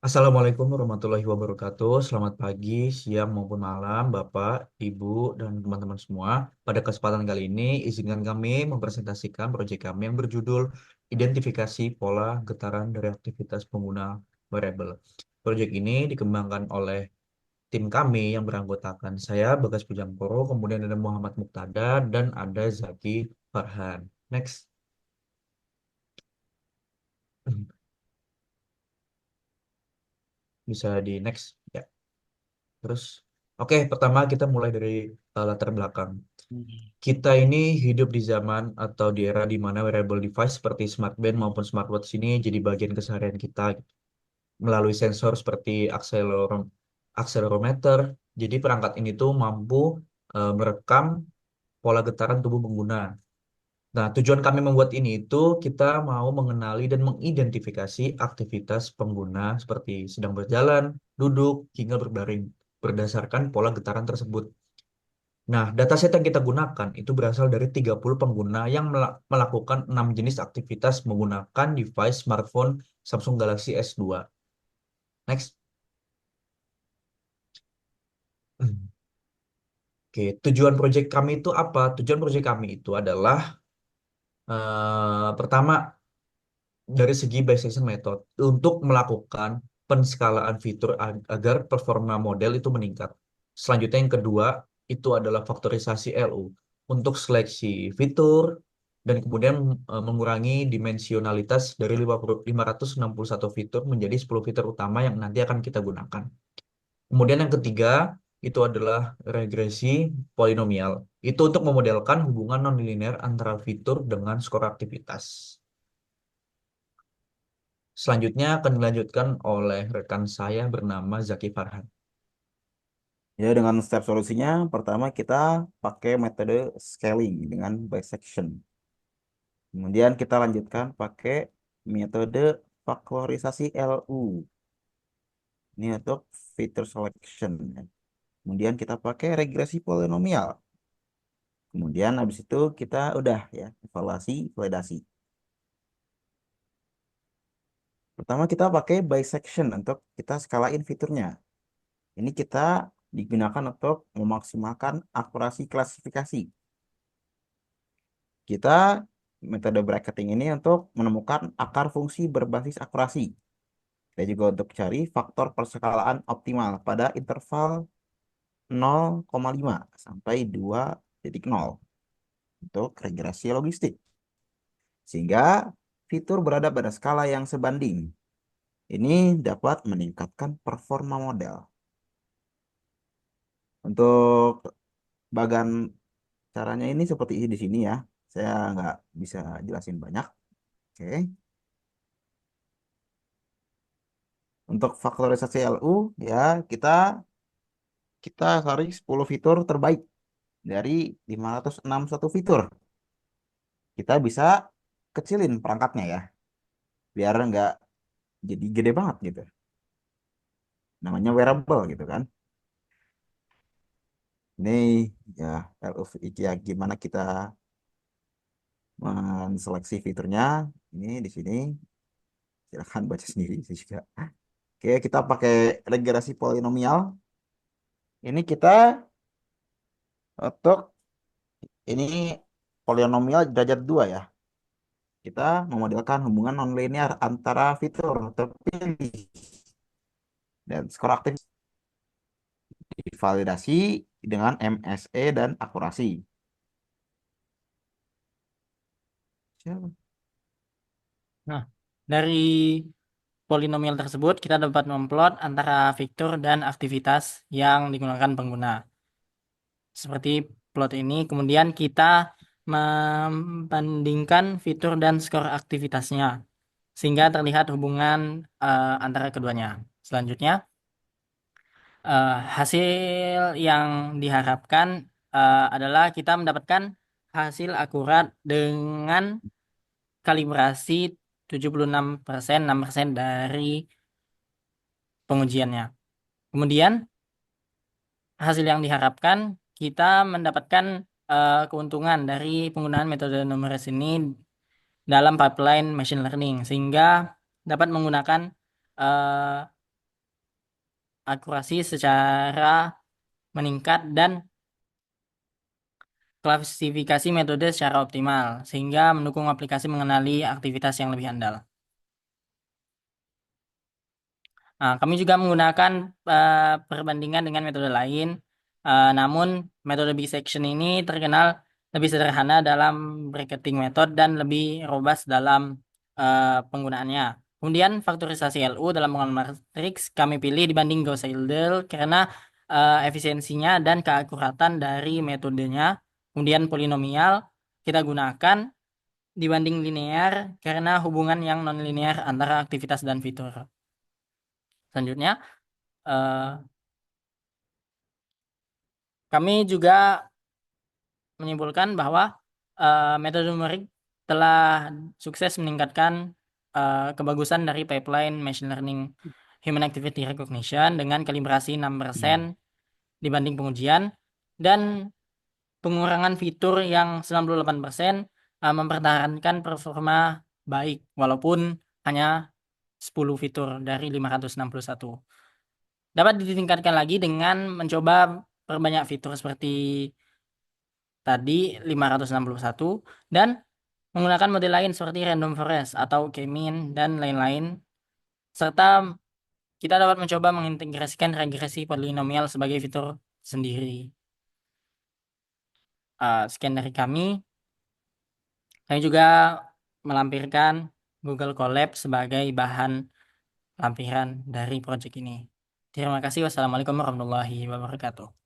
Assalamualaikum warahmatullahi wabarakatuh. Selamat pagi, siang maupun malam, Bapak, Ibu, dan teman-teman semua. Pada kesempatan kali ini, izinkan kami mempresentasikan proyek kami yang berjudul Identifikasi Pola Getaran dari Aktivitas Pengguna Wearable. Proyek ini dikembangkan oleh tim kami yang beranggotakan saya, Bagas Pujamporo, kemudian ada Muhammad Muktada, dan ada Zaki Farhan. Next. Bisa di next. Ya, terus. Oke, pertama kita mulai dari latar belakang. Kita ini hidup di zaman atau di era di mana wearable device seperti smartband maupun smartwatch ini jadi bagian keseharian kita melalui sensor seperti akselerometer. Jadi perangkat ini tuh mampu merekam pola getaran tubuh pengguna. Nah, tujuan kami membuat ini itu kita mau mengenali dan mengidentifikasi aktivitas pengguna seperti sedang berjalan, duduk, hingga berbaring berdasarkan pola getaran tersebut. Nah, dataset yang kita gunakan itu berasal dari 30 pengguna yang melakukan 6 jenis aktivitas menggunakan device smartphone Samsung Galaxy S2. Next. Oke, tujuan proyek kami itu apa? Tujuan proyek kami itu adalah pertama dari segi bayesian method untuk melakukan penskalaan fitur agar performa model itu meningkat. Selanjutnya yang kedua itu adalah faktorisasi LU untuk seleksi fitur dan kemudian mengurangi dimensionalitas dari 561 fitur menjadi 10 fitur utama yang nanti akan kita gunakan. Kemudian yang ketiga itu adalah regresi polinomial. Itu untuk memodelkan hubungan nonlinear antara fitur dengan skor aktivitas. Selanjutnya akan dilanjutkan oleh rekan saya bernama Zaki Farhan. Ya, dengan step solusinya, pertama kita pakai metode scaling dengan bisection. Kemudian kita lanjutkan pakai metode faktorisasi LU. Ini untuk feature selection. Kemudian kita pakai regresi polinomial. Kemudian habis itu kita udah ya, evaluasi, validasi. Pertama kita pakai bisection untuk kita skalain fiturnya. Ini kita digunakan untuk memaksimalkan akurasi klasifikasi. Kita metode bracketing ini untuk menemukan akar fungsi berbasis akurasi. Dan juga untuk cari faktor perskalaan optimal pada interval 0,5 sampai 2,0 untuk regresi logistik. Sehingga fitur berada pada skala yang sebanding. Ini dapat meningkatkan performa model. Untuk bagan caranya ini seperti di sini ya. Saya nggak bisa jelasin banyak. Oke. Untuk faktorisasi LU ya kita kita cari 10 fitur terbaik dari 561 fitur. Kita bisa kecilin perangkatnya ya, biar nggak jadi gede banget gitu. Namanya wearable gitu kan. Ini ya LU ya gimana kita menseleksi fiturnya. Ini di sini silahkan baca sendiri saya juga. Oke, kita pakai regresi polinomial. Ini kita untuk ini polinomial derajat 2 ya. Kita memodelkan hubungan nonlinear antara fitur terpilih dan skor aktif divalidasi dengan MSE dan akurasi. Siapa? Nah, dari polinomial tersebut kita dapat memplot antara fitur dan aktivitas yang digunakan pengguna. Seperti plot ini, kemudian kita membandingkan fitur dan skor aktivitasnya, sehingga terlihat hubungan antara keduanya. Selanjutnya, hasil yang diharapkan adalah kita mendapatkan hasil akurat dengan kalibrasi 76%, 6% dari pengujiannya. Kemudian hasil yang diharapkan kita mendapatkan keuntungan dari penggunaan metode numeris ini dalam pipeline machine learning sehingga dapat menggunakan eh, akurasi secara meningkat dan klasifikasi metode secara optimal, sehingga mendukung aplikasi mengenali aktivitas yang lebih andal. Nah, kami juga menggunakan perbandingan dengan metode lain, namun metode bisection ini terkenal lebih sederhana dalam bracketing method dan lebih robust dalam penggunaannya. Kemudian faktorisasi LU dalam pengembangan matriks kami pilih dibanding Gauss-Seidel karena efisiensinya dan keakuratan dari metodenya. Kemudian polinomial kita gunakan dibanding linear karena hubungan yang non-linear antara aktivitas dan fitur. Selanjutnya, eh, kami juga menyimpulkan bahwa metode numerik telah sukses meningkatkan kebagusan dari pipeline machine learning human activity recognition dengan kalibrasi 6% dibanding pengujian dan pengurangan fitur yang 98% mempertahankan performa baik walaupun hanya 10 fitur dari 561. Dapat ditingkatkan lagi dengan mencoba perbanyak fitur seperti tadi 561 dan menggunakan model lain seperti random forest atau k-mean dan lain-lain, serta kita dapat mencoba mengintegrasikan regresi polinomial sebagai fitur sendiri. Sekian dari kami. Kami juga melampirkan Google Colab sebagai bahan lampiran dari proyek ini. Terima kasih. Wassalamualaikum warahmatullahi wabarakatuh.